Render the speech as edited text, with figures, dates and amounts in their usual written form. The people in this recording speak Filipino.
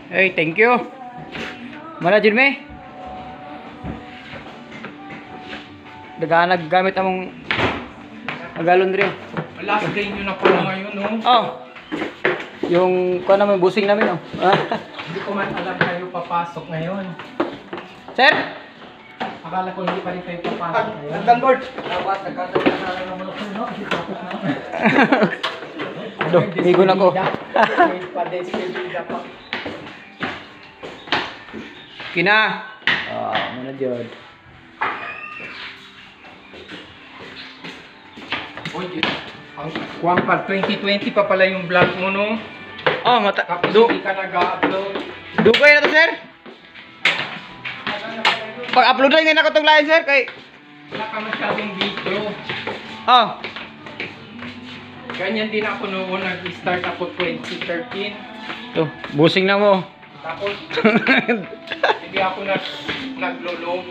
Hey, thank you. Mana jud me? Daga naggamit among agalon diri. Last day nyo na pala ngayon, no? Oh. Yung kuha naman busing namin, oh. Hindi ko man alam kayo papasok ngayon. Sir? Akala ko hindi pa rin kayo papasok ngayon. Nagdanboard. Dapat nagkataon na lang naman ako, no? Kasi tapos na. Aduh, higo na ko. Kina. Ah, muna jud. Uy, ang kuwang pa 2020 pa pala yung vlog mo, no? Oh, mata. Tapos hindi ka nag-upload. Dugay na to, sir. Pag-upload lang ngayon ako tong live, sir, kay Wala ka masyadong video. oh. Ganyan din ako noon, nag-start ako 2013. To, busing na mo. Tapos, hindi ako nag-load.